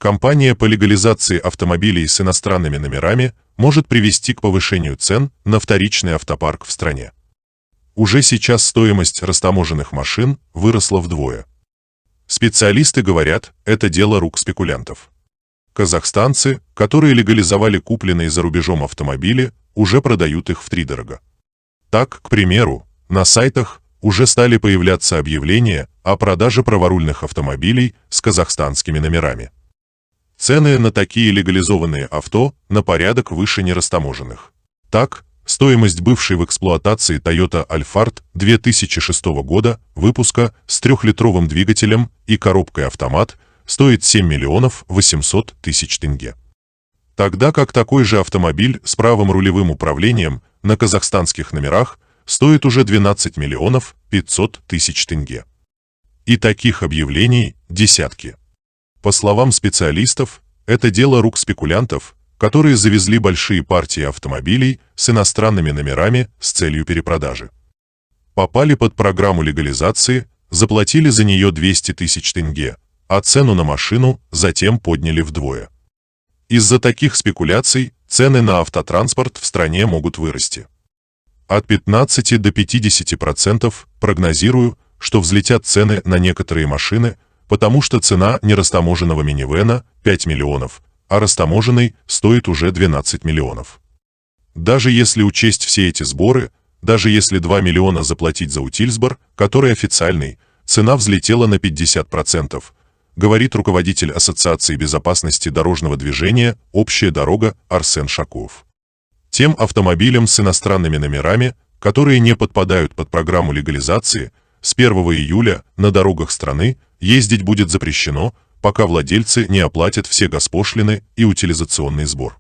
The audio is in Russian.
Кампания по легализации автомобилей с иностранными номерами может привести к повышению цен на вторичный автопарк в стране. Уже сейчас стоимость растаможенных машин выросла вдвое. Специалисты говорят, это дело рук спекулянтов. Казахстанцы, которые легализовали купленные за рубежом автомобили, уже продают их втридорога. Так, к примеру, на сайтах уже стали появляться объявления о продаже праворульных автомобилей с казахстанскими номерами. Цены на такие легализованные авто на порядок выше нерастаможенных. Так, стоимость бывшей в эксплуатации Toyota Alphard 2006 года выпуска с 3-литровым двигателем и коробкой автомат стоит 7 миллионов 800 тысяч тенге. Тогда как такой же автомобиль с правым рулевым управлением на казахстанских номерах стоит уже 12 миллионов 500 тысяч тенге. И таких объявлений десятки. По словам специалистов, это дело рук спекулянтов, которые завезли большие партии автомобилей с иностранными номерами с целью перепродажи. Попали под программу легализации, заплатили за нее 200 тысяч тенге, а цену на машину затем подняли вдвое. Из-за таких спекуляций цены на автотранспорт в стране могут вырасти. От 15 до 50% прогнозирую, что взлетят цены на некоторые машины, потому что цена нерастаможенного минивэна 5 миллионов, а растаможенный стоит уже 12 миллионов. Даже если учесть все эти сборы, даже если 2 миллиона заплатить за утильсбор, который официальный, цена взлетела на 50%, говорит руководитель Ассоциации безопасности дорожного движения «Общая дорога» Арсен Шаков. Тем автомобилям с иностранными номерами, которые не подпадают под программу легализации, с 1 июля на дорогах страны ездить будет запрещено, пока владельцы не оплатят все госпошлины и утилизационный сбор.